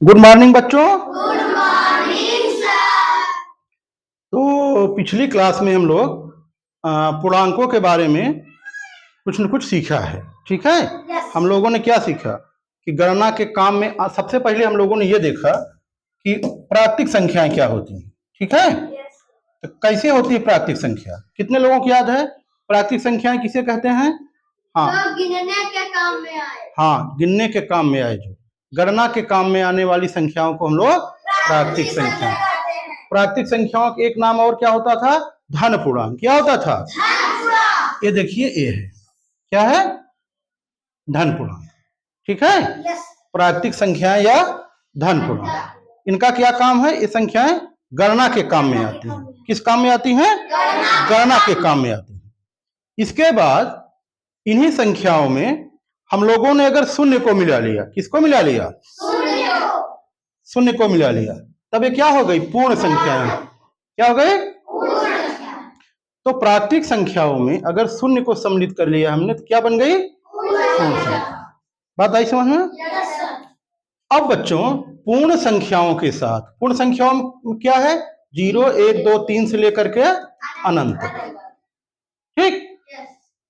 Good morning बच्चों। Good morning sir. तो पिछली क्लास में हम लोग पूर्णांकों के बारे में कुछ न कुछ सीखा है। ठीक है। Yes. हम लोगों ने क्या सीखा कि गणना के काम में सबसे पहले हम लोगों ने ये देखा कि प्राकृतिक संख्याएं क्या होती हैं। ठीक है। Yes. तो कैसे होती है प्राकृतिक संख्या? कितने लोगों को याद है प्राकृतिक संख्याएं किसे कहते हैं? हाँ, जो गिनने के काम में आए। हाँ, गिनने के काम में आए। जो गणना के काम में आने वाली संख्याओं को हम लोग प्राकृतिक संख्या। प्राकृतिक संख्याओं का एक नाम और क्या होता था? धन पूर्णांक। क्या होता था? धन पूर्णांक। ये देखिए, ये है, क्या है? धन पूर्णांक। ठीक है। Yes. प्राकृतिक संख्याएं या धन पूर्णांक, इनका क्या काम है? ये संख्याएं गणना के काम में आती हैं। किस काम में आती हैं? गणना के काम में आती हैं। इसके बाद इन्हीं संख्याओं में हम लोगों ने अगर शून्य को मिला लिया, किसको मिला लिया? शून्य को मिला लिया, तब ये क्या हो गई? पूर्ण संख्याएं। क्या हो गई? तो प्राकृतिक संख्याओं में अगर शून्य को सम्मिलित कर लिया हमने तो क्या बन गई? पूर्ण संख्या। बात आई समझ में? Yes, sir. अब बच्चों, पूर्ण संख्याओं के साथ, पूर्ण संख्याओं में क्या है? 0, 1, 2, 3 से लेकर के अनंत। ठीक। Yes.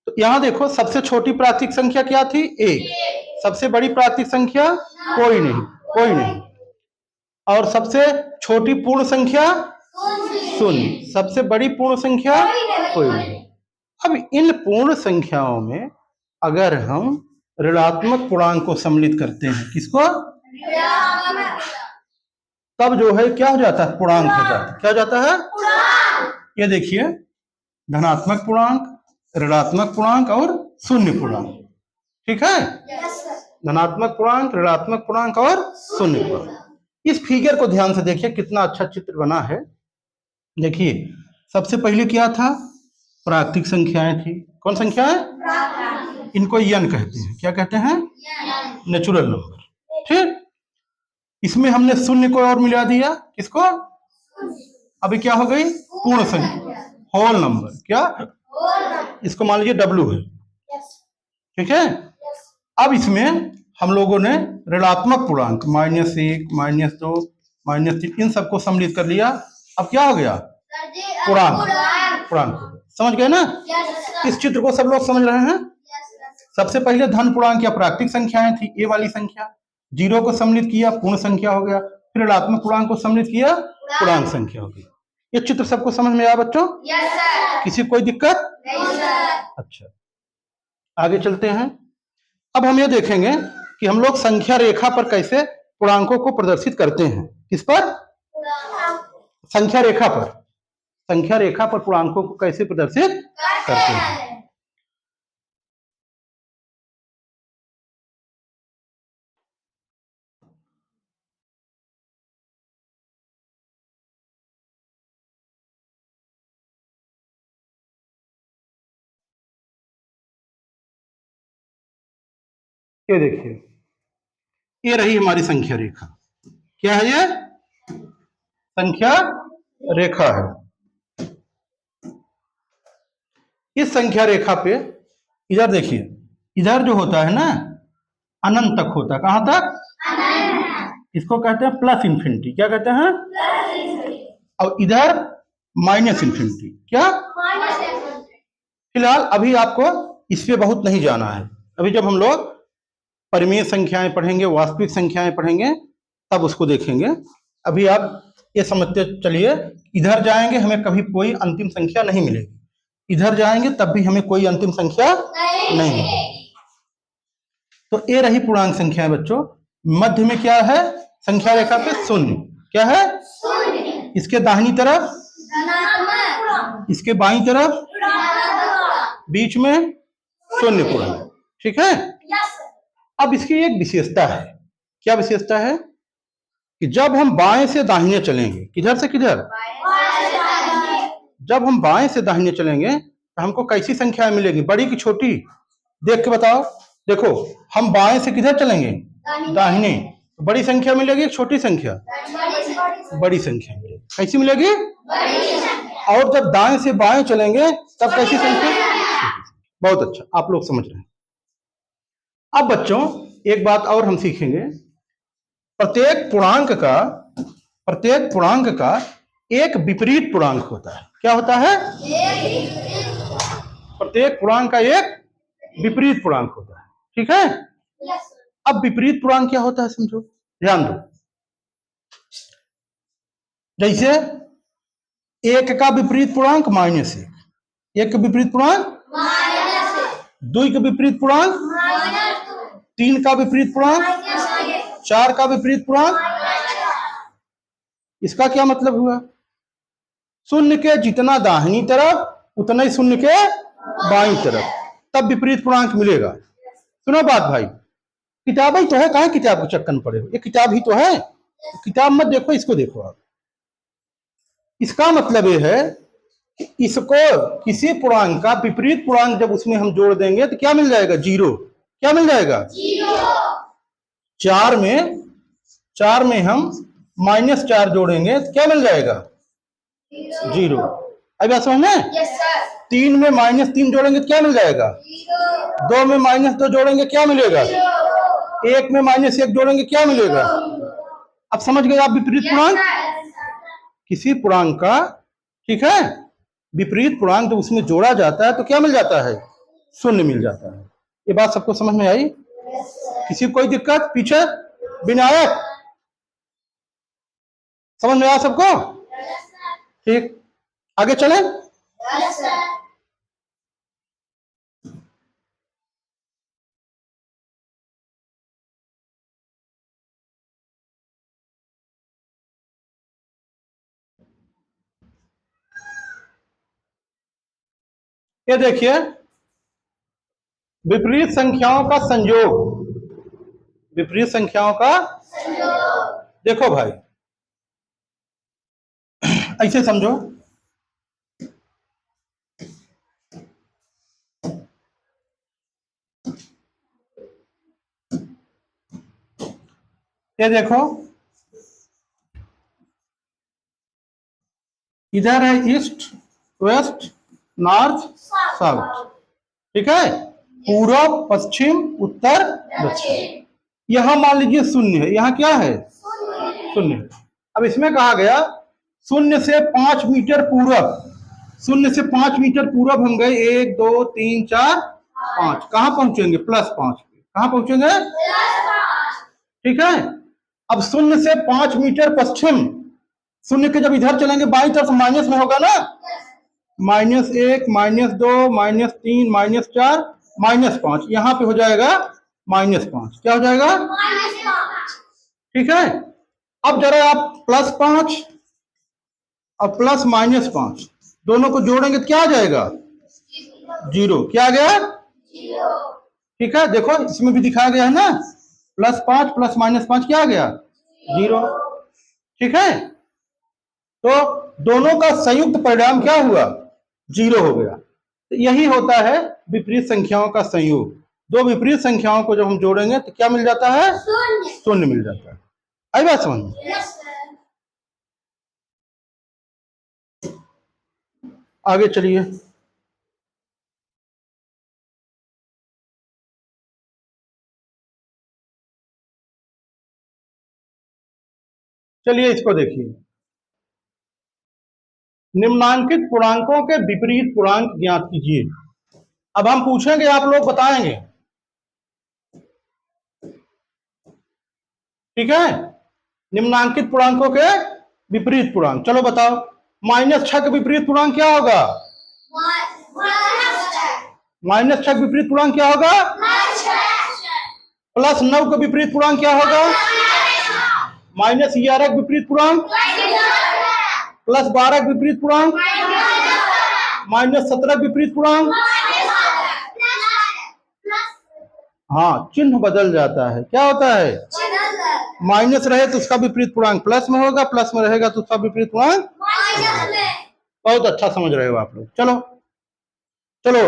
तो यहां देखो, सबसे छोटी प्राकृतिक संख्या क्या थी? 1। सबसे बड़ी प्राकृतिक संख्या? कोई नहीं, कोई नहीं। और सबसे छोटी पूर्ण संख्या? शून्य। सबसे बड़ी पूर्ण संख्या? कोई नहीं। अब इन पूर्ण संख्याओं में अगर हम ऋणात्मक पूर्णांक को सम्मिलित करते हैं, किसको? तब जो है क्या हो जाता है? पूर्णांक हो जाता है। क्या हो जाता है? ये देखिए, धनात्मक पूर्णांक, ऋणात्मक पूर्णांक और शून्य पूर्णांक। ठीक है। Yes, sir. धनात्मक पूर्णांक, ऋणात्मक पूर्णांक और शून्य पूर्णांक। इस फिगर को ध्यान से देखिए, कितना अच्छा चित्र बना है। देखिए, सबसे पहले क्या था? प्राकृतिक संख्याएं थी। कौन संख्याएं? इनको यन कहते हैं। क्या कहते हैं? Natural number. ठीक। इसमें हमने शून्य को और मिला दिया। किसको? अभी क्या हो गई? पूर्ण संख्या, होल नंबर। क्या? इसको मान लीजिए W है। ठीक है। अब इसमें हम लोगों ने ऋणात्मक पूर्णांक -1, -2, -3 इन सबको सम्मिलित कर लिया। अब क्या हो गया? पूर्णांक। पूर्णांक समझ गए ना? इस चित्र को सब लोग समझ रहे हैं? सबसे पहले धन पूर्णांक या प्राकृतिक संख्याएं थी, ये वाली संख्या। 0 को सम्मिलित किया, पूर्ण संख्या हो गया। फिर ऋणात्मक पूर्णांक को सम्मिलित किया, पूर्णांक संख्या हो गई। ये चित्र सबको समझ में आया बच्चों? Yes, sir. किसी कोई दिक्कत? नहीं सर। अच्छा, आगे चलते हैं। अब हम ये देखेंगे कि हम लोग संख्या रेखा पर कैसे पूर्णांकों को प्रदर्शित करते हैं। किस पर? संख्या रेखा पर। संख्या रेखा पर पूर्णांकों को कैसे प्रदर्शित करते हैं। ये देखिए, ये रही हमारी संख्या रेखा। क्या है ये? संख्या रेखा है। इस संख्या रेखा पे इधर देखिए, इधर जो होता है ना, अनंत तक होता है। कहां तक? इसको कहते हैं प्लस इन्फिनिटी। क्या कहते हैं? और इधर माइनस इन्फिनिटी। क्या? फिलहाल अभी आपको इस पे बहुत नहीं जाना है। अभी जब हम लोग परिमेय संख्याएं पढ़ेंगे, वास्तविक संख्याएं पढ़ेंगे, तब उसको देखेंगे। अभी आप ये समझते चलिए, इधर जाएंगे हमें कभी कोई अंतिम संख्या नहीं मिलेगी, इधर जाएंगे तब भी हमें कोई अंतिम संख्या नहीं मिलेगी। तो ये रही पूर्णांक संख्याएं बच्चों। मध्य में क्या है? संख्या रेखा पे शून्य। क्या है? इसके दाहिनी तरफ, इसके बाईं तरफ, बीच में शून्य पूर्णांक। ठीक है। अब इसकी एक विशेषता है। क्या विशेषता है? कि जब हम बाएं से दाहिने चलेंगे, किधर से किधर? जब हम बाएं से दाहिने चलेंगे तो हमको कैसी संख्या मिलेगी? बड़ी की छोटी? देख के बताओ। देखो, हम बाएं से किधर चलेंगे? दाहिने। तो बड़ी संख्या मिलेगी, छोटी संख्या? बड़ी संख्या मिलेगी। कैसी मिलेगी? और जब दाएं से बाएं चलेंगे तब कैसी संख्या? बहुत अच्छा, आप लोग समझ रहे हैं। अब बच्चों, एक बात और हम सीखेंगे प्रत्येक पूर्णांक का एक विपरीत पूर्णांक होता है। क्या होता है? प्रत्येक पूर्णांक का एक विपरीत पूर्णांक होता है। ठीक है। अब विपरीत पूर्णांक क्या होता है समझो, ध्यान दो। जैसे एक का विपरीत पूर्णांक -1, एक का विपरीत पूर्णांक दुई का विपरीत पूर्णांक, 3 का विपरीत पूर्णांक, 4 का विपरीत पूर्णांक। इसका क्या मतलब हुआ? शून्य के जितना दाहिनी तरफ उतना ही शून्य के बाईं तरफ, तब विपरीत पूर्णांक मिलेगा। सुनो बात भाई, किताब ही तो है, कहाँ किताब को चक्कर में पड़े हो? ये किताब ही तो है, किताब मत देखो, इसको देखो आप। इसका मतलब ये है कि इसको किसी पूर्णांक का विपरीत पूर्णांक जब उसमें हम जोड़ देंगे तो क्या मिल जाएगा? 0। क्या मिल जाएगा? 0। 4 में हम -4 जोड़ेंगे तो क्या मिल जाएगा? 0। अब बात समझ में? 3 में -3 जोड़ेंगे तो क्या मिल जाएगा? 2 में -2 जोड़ेंगे क्या मिलेगा? 1 में -1 जोड़ेंगे क्या मिलेगा? अब समझ गए आप विपरीत पूर्णांक? किसी पूर्णांक का, ठीक है, विपरीत पूर्णांक जब उसमें जोड़ा जाता है तो क्या मिल जाता है? शून्य मिल जाता है। ये बात सबको समझ में आई? किसी को कोई दिक्कत? पीछे विनायक, समझ में आया सबको? ठीक, आगे चलें। ये देखिए, विपरीत संख्याओं का संयोग, विपरीत संख्याओं का देखो भाई, ऐसे समझो, ये देखो, इधर है ईस्ट, वेस्ट, नॉर्थ, साउथ। ठीक है, पूर्व, पश्चिम, उत्तर, दक्षिण। यहां मान लीजिए शून्य है, यहां क्या है? शून्य। अब इसमें कहा गया शून्य से 5 मीटर पूरब, शून्य से 5 मीटर पूरब हम गए, 1 2 3 4 5, कहां पहुंचेंगे? +5 पे। कहां पहुंचेंगे? ठीक है। अब शून्य से 5 मीटर पश्चिम, शून्य के जब इधर चलेंगे बाईं तरफ माइनस में होगा ना, -1 -2 -3 -4 -5, यहां पे हो जाएगा -5। क्या हो जाएगा? ठीक है। अब जरा आप +5 और +-5 दोनों को जोड़ेंगे तो क्या आ जाएगा? 0। क्या आ गया? ठीक है, देखो इसमें भी दिखाया गया है ना, +5 +-5 क्या आ गया? 0। ठीक है, तो दोनों का संयुक्त परिणाम क्या हुआ? 0 हो गया। तो यही होता है विपरीत संख्याओं का संयोग। दो विपरीत संख्याओं को जब हम जोड़ेंगे तो क्या मिल जाता है? शून्य मिल जाता है। आई बात समझ में? आगे चलिए, चलिए इसको देखिए, निम्नांकित पूर्णांकों के विपरीत पूर्णांक ज्ञात कीजिए। अब हम पूछेंगे, आप लोग बताएंगे। ठीक है, निम्नांकित पूर्णांकों के विपरीत पूर्णांक, चलो बताओ। -6 का विपरीत पूर्णांक क्या होगा? -6 का विपरीत पूर्णांक क्या होगा? +9 का विपरीत पूर्णांक क्या होगा? -11 का विपरीत पूर्णांक, +12 का विपरीत पूर्णांक, -17 का विपरीत पूर्णांक। हाँ, चिन्ह बदल जाता है। क्या होता है? माइनस रहे तो उसका विपरीत पूर्णांक प्लस में होगा, प्लस में रहेगा तो उसका विपरीत पूर्णांक माइनस में। बहुत अच्छा समझ रहे हो आप लोग। चलो चलो,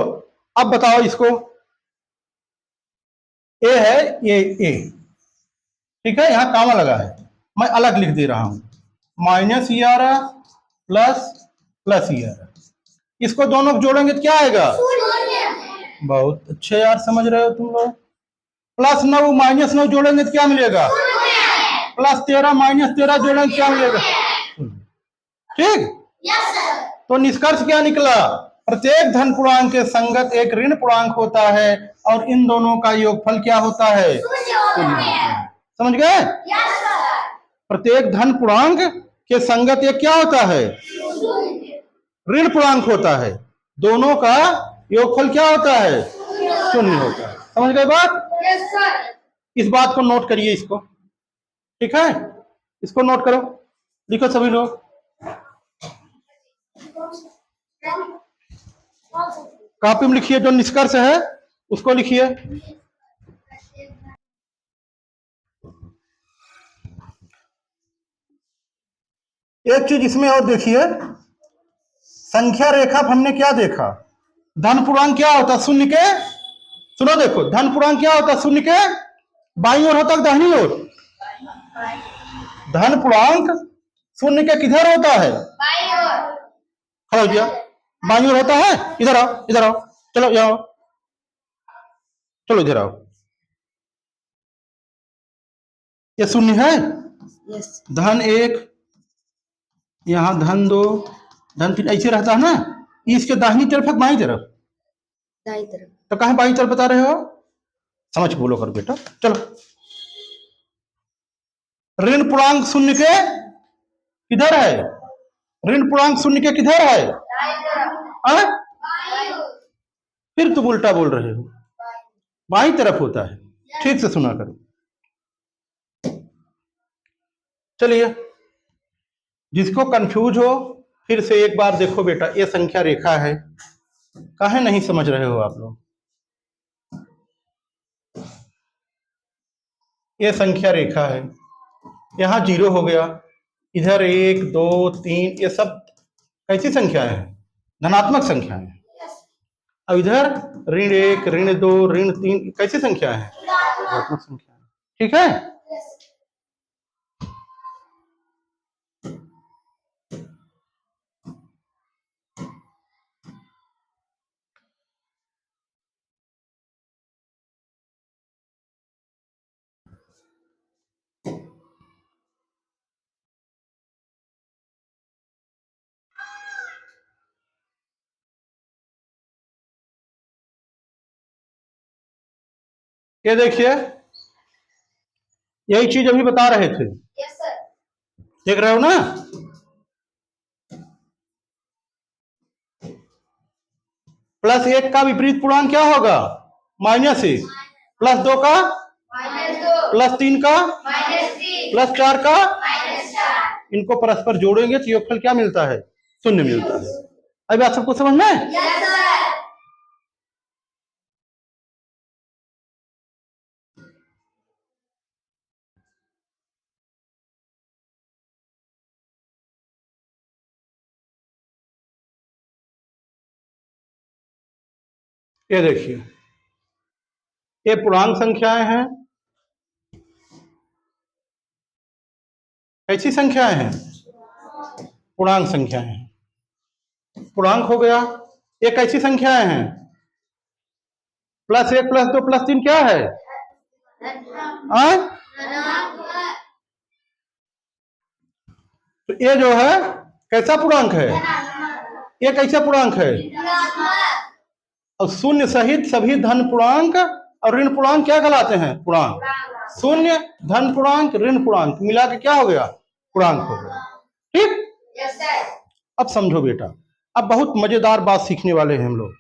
अब बताओ इसको। ए है, ये ए, ठीक है, यहां कामा लगा है, मैं अलग लिख दे रहा हूं, -11 ++11। इसको दोनों को जोड़ेंगे तो क्या आएगा? बहुत अच्छे यार, समझ रहे हो तुम लोग। +9 -9 जोड़ेंगे तो क्या मिलेगा? प्लस 13 माइनस 13 जोड़ेंगे क्या मिलेगा? ठीक। Yes sir. तो निष्कर्ष क्या निकला? प्रत्येक धन पूर्णांक के संगत एक ऋण पूर्णांक होता है और इन दोनों का योगफल क्या होता है? समझ गए? Yes sir. प्रत्येक धन पूर्णांक के संगत एक क्या होता है? ऋण पूर्णांक होता है। दोनों का योगफल क्या होता है? शून्य होता है। समझ गए बात? Yes sir. इस बात को नोट करिए इसको, ठीक है? इसको नोट करो, लिखो सभी लोग। कॉपी में लिखिए, जो निष्कर्ष है उसको लिखिए। एक चीज इसमें और देखिए, संख्या रेखा हमने क्या देखा? धन पूर्णांक क्या होता है? शून्य के, सुनो देखो, धन पूर्णांक क्या होता है? शून्य के बाईं ओर होता है दाहिनी ओर? धन पूर्णांक शून्य के किधर होता है? बाईं ओर। खड़ा हो गया, बाईं ओर होता है। इधर आओ, इधर आओ, चलो यहाँ आओ, चलो इधर आओ। ये शून्य है, धन 1, यहाँ धन 2, धन 3, ऐसे रहता है ना? इसके दाहिनी तरफ है बाईं तरफ? दाईं तरफ। तो कहाँ बाईं तरफ बता रहे हो? समझ बोलो कर बेटा, चलो। ऋण पूर्णांक शून्य के किधर है? ऋण पूर्णांक शून्य के किधर है? दाईं तरफ। हाँ? बाईं ओर। फिर तुम उल्टा बोल रहे हो, बाईं तरफ होता है। ठीक से सुना करो। चलिए, जिसको कंफ्यूज हो फिर से एक बार देखो बेटा, ये संख्या रेखा है, काहे नहीं समझ रहे हो आप लोग? ये संख्या रेखा है, यहाँ 0 हो गया, इधर 1 2 3, ये सब कैसी संख्याएं हैं? धनात्मक संख्याएं हैं। अब इधर ऋण 1 ऋण 2 ऋण 3, कैसी संख्या है? धनात्मक संख्या है। ठीक है? ये देखिए, यही चीज अभी बता रहे थे, यस सर। देख रहे हो ना? +1 का विपरीत पूर्णांक क्या होगा? -1। +2 का? -2। +3 का? -3। +4 का? -4। इनको परस्पर जोड़ेंगे तो योगफल क्या मिलता है? शून्य मिलता है। अभी आप सबको समझ में? Yes sir. ये देखिए, ये पूर्णांक संख्याएं हैं। कैसी संख्याएं हैं? पूर्णांक संख्याएं हैं। पूर्णांक हो गया। ये कैसी संख्याएं हैं? +1 +2 +3 क्या है? तो ये जो है कैसा पूर्णांक है? ये कैसा पूर्णांक है? और शून्य सहित सभी धन पूर्णांक और ऋण पूर्णांक क्या कहलाते हैं? पूर्णांक। शून्य, धन पूर्णांक, ऋण पूर्णांक मिला के क्या हो गया? पूर्णांक हो गया। ठीक? Yes sir. अब समझो बेटा, अब बहुत मजेदार बात सीखने वाले हैं हम लोग।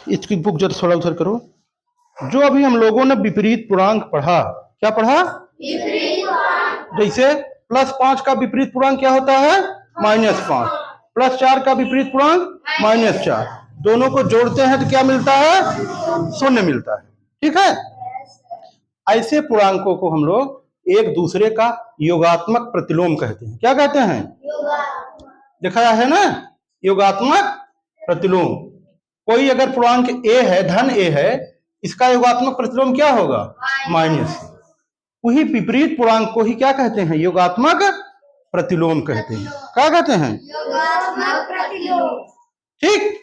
इसकी बुक जरा थोड़ा उधर करो। जो अभी हम लोगों ने विपरीत पूर्णांक पढ़ा, क्या पढ़ा? विपरीत पूर्णांक। जैसे +5 का विपरीत पूर्णांक क्या होता है? -5। +4 का विपरीत पूर्णांक -4। दोनों को जोड़ते हैं तो क्या मिलता है? शून्य मिलता है। ठीक है? ऐसे पूर्णांकों को हम लोग एक दूसरे का योगात्मक प्रतिलोम कहते हैं। क्या कहते हैं? दिखाया है ना, योगात्मक प्रतिलोम। कोई अगर पूर्णांक a है, धन a है, इसका योगात्मक प्रतिलोम क्या होगा? माइनस। वही विपरीत पूर्णांक को ही क्या कहते हैं? योगात्मक प्रतिलोम कहते हैं। क्या कहते हैं? योगात्मक प्रतिलोम। ठीक,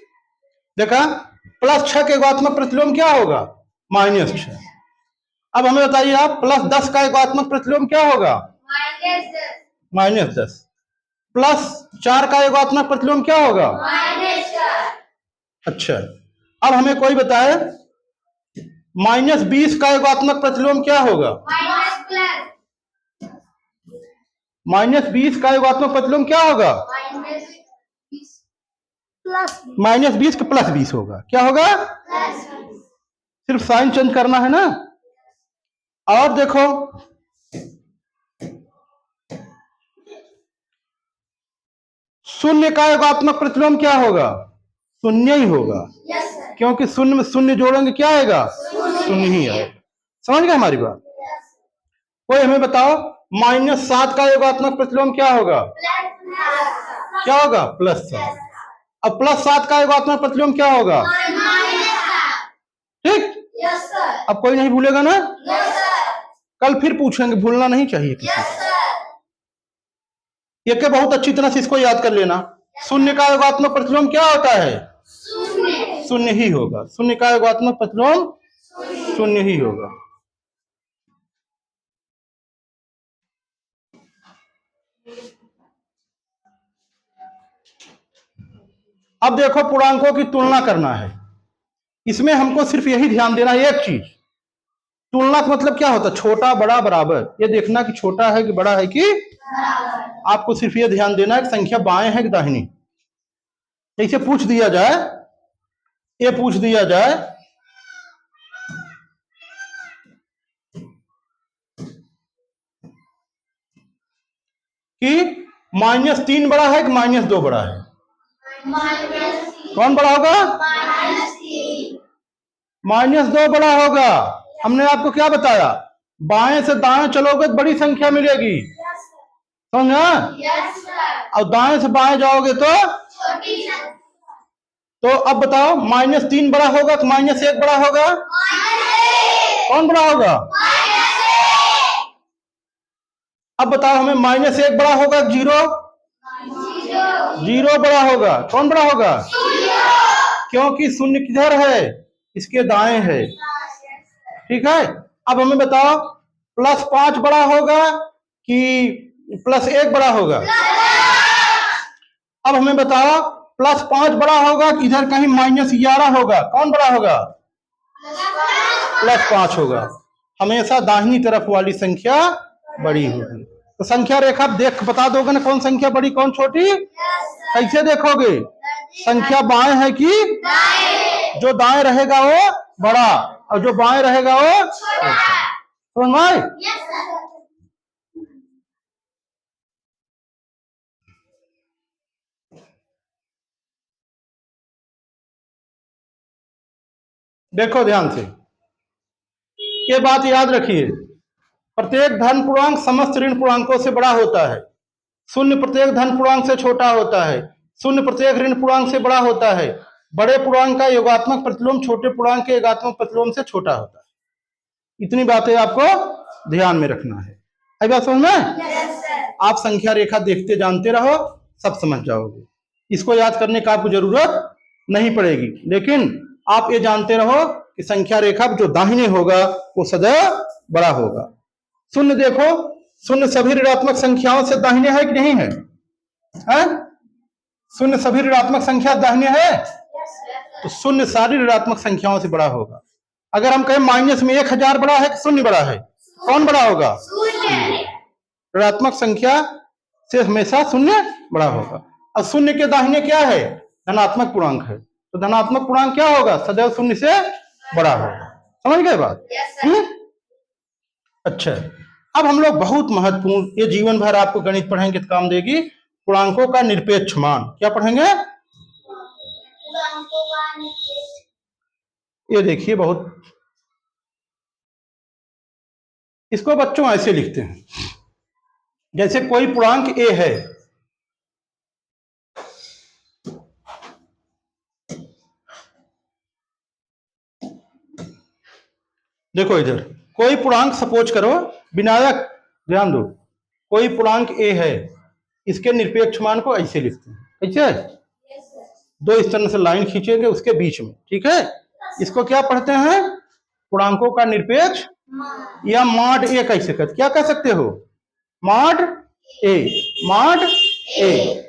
देखा, +6 के योगात्मक प्रतिलोम क्या होगा? -6। अब हमें बताइए आप, +10 का एकात्मक प्रतिलोम क्या होगा? -10 -10। +4 का एकात्मक प्रतिलोम क्या होगा? -4 अच्छा, अब हमें कोई बताए -20 का एकात्मक प्रतिलोम क्या होगा? -20 का एकात्मक प्रतिलोम क्या होगा? -20 का +20 होगा। क्या होगा? सिर्फ साइन चेंज करना है ना। और देखो, शून्य का एकात्मक प्रतिलोम क्या होगा? शून्य ही होगा, क्योंकि शून्य में शून्य जोड़ेंगे क्या आएगा? शून्य ही आएगा। समझ गए हमारी बात? कोई हमें बताओ, -7 का एकात्मक प्रतिलोम क्या होगा? क्या होगा? +7। अब +7 का एकात्मक प्रतिलोम क्या होगा? ठीक। अब कोई नहीं भूलेगा ना? कल फिर पूछेंगे, भूलना नहीं चाहिए किसी को। ये के बहुत अच्छी तरह से इसको याद कर लेना। शून्य का एकात्मक प्रतिलोम क्या होता है? शून्य ही होगा। शून्य का एकात्मक प्रतिलोम शून्य ही होगा। अब देखो, पूर्णांकों की तुलना करना है। इसमें हमको सिर्फ यही ध्यान देना है, एक चीज। तुलना का मतलब क्या होता है? छोटा बड़ा बराबर। ये देखना कि छोटा है कि बड़ा है कि। आपको सिर्फ ये ध्यान देना है कि संख्या बाएं है कि दाहिनी। जैसे पूछ दिया जाए, ये पूछ दिया जाए कि -3 बड़ा है कि -2 बड़ा है? कौन बड़ा होगा? -2 बड़ा होगा। हमने आपको क्या बताया? बाएं से दाएं चलोगे तो बड़ी संख्या मिलेगी, समझा? और दाएं से बाएं जाओगे तो अब बताओ, -3 बड़ा होगा कि -1 बड़ा होगा? कौन बड़ा होगा? अब बताओ हमें, -1 बड़ा होगा कि 0? 0 बड़ा होगा। कौन बड़ा होगा? क्योंकि शून्य किधर है? इसके दाएं है। ठीक है। अब हमें बताओ, +5 बड़ा होगा कि +1 बड़ा होगा? अब हमें बताओ, +5 बड़ा होगा कि इधर कहीं -11 होगा? कौन बड़ा होगा? +5 होगा। हमेशा दाहिनी तरफ वाली संख्या बड़ी होगी। तो संख्या रेखा देख बता दोगे ना, कौन संख्या बड़ी कौन छोटी? कैसे देखोगे? संख्या बाएं है कि? जो दाएं रहेगा वो बड़ा, और जो बाएं रहेगा वो छोटा। समझ में आए? देखो ध्यान से, ये बात याद रखिए, प्रत्येक धन पूर्णांक समस्त ऋण पूर्णांकों से बड़ा होता है। शून्य प्रत्येक धन पूर्णांक से छोटा होता है। शून्य प्रत्येक ऋण पूर्णांक से बड़ा होता है। बड़े पूर्णांक का योगात्मक प्रतिलोम छोटे पूर्णांक के योगात्मक प्रतिलोम से छोटा होता है। इतनी बातें आपको ध्यान में रखना है। आई बात समझ में? आप संख्या रेखा देखते जानते रहो, सब समझ जाओगे। इसको याद करने का आपको जरूरत नहीं पड़ेगी, लेकिन आप ये जानते रहो कि संख्या रेखा जो दाहिने होगा वो सदैव बड़ा होगा। शून्य देखो, शून्य सभी ऋणात्मक संख्याओं से दाहिने है कि नहीं है? शून्य सभी ऋणात्मक संख्या दाहिने है, तो शून्य सारी ऋणात्मक संख्याओं से बड़ा होगा। अगर हम कहें माइनस में 1000 बड़ा है कि शून्य बड़ा है? कौन बड़ा होगा? ऋणात्मक संख्या से हमेशा शून्य बड़ा होगा। और शून्य के दाहिने क्या है? धनात्मक पूर्णांक है, तो धनात्मक पूर्णांक क्या होगा? सदैव शून्य से बड़ा होगा। समझ गए बात? अच्छा, अब हम लोग बहुत महत्वपूर्ण, ये जीवन भर आपको गणित पढ़ेंगे तो काम देगी, पूर्णांकों का निरपेक्ष मान। क्या पढ़ेंगे? ये देखिए, बहुत, इसको बच्चों ऐसे लिखते हैं, जैसे कोई पूर्णांक ए है, देखो इधर कोई पूर्णांक सपोज करो, विनायक ध्यान दो, कोई पूर्णांक ए है, इसके निरपेक्ष मान को ऐसे लिखते हैं। कैसे? दो इस तरह से लाइन खींचेंगे उसके बीच में, ठीक है? इसको क्या पढ़ते हैं? पूर्णांकों का निरपेक्ष या मॉड ए कैसे कहते, क्या कह सकते हो, मॉड ए, मॉड ए।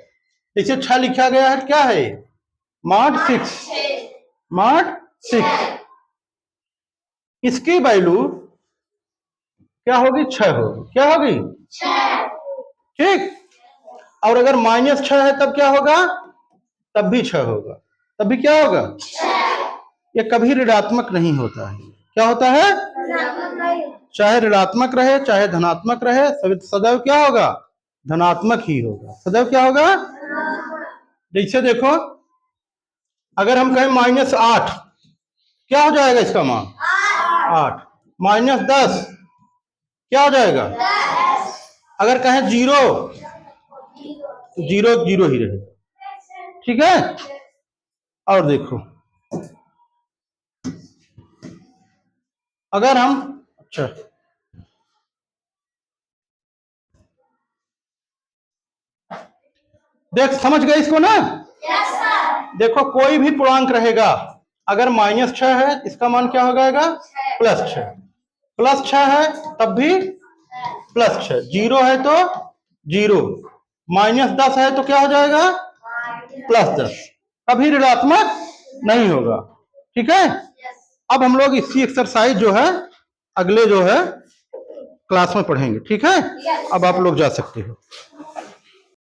इसे 6 लिखा गया है, क्या है, मॉड 6, मॉड 6। इसकी वैल्यू क्या होगी, 6 होगी, क्या होगी, ठीक। और अगर -6 है तब क्या होगा, तब भी 6 होगा, तब भी क्या होगा, ये कभी ऋणात्मक नहीं होता है, क्या होता है, चाहे ऋणात्मक रहे चाहे धनात्मक रहे, सदैव क्या होगा, धनात्मक ही होगा, सदैव क्या होगा। जैसे देखो, अगर हम कहें -8, क्या हो जाएगा इसका मान, 8। -10 क्या हो जाएगा, अगर कहें 0 तो 0 0 ही रहेगा, ठीक है। और देखो, अगर हम, अच्छा देख, समझ गए इसको ना। देखो, कोई भी पूर्णांक रहेगा, अगर -6 है इसका मान क्या हो जाएगा, +6, +6 है तब भी +6, 0 है तो 0, -10 है तो क्या हो जाएगा, +10, कभी ऋणात्मक नहीं होगा, ठीक है। अब हम लोग इसी एक्सरसाइज जो है अगले जो है क्लास में पढ़ेंगे, ठीक है। अब आप लोग जा सकते हो।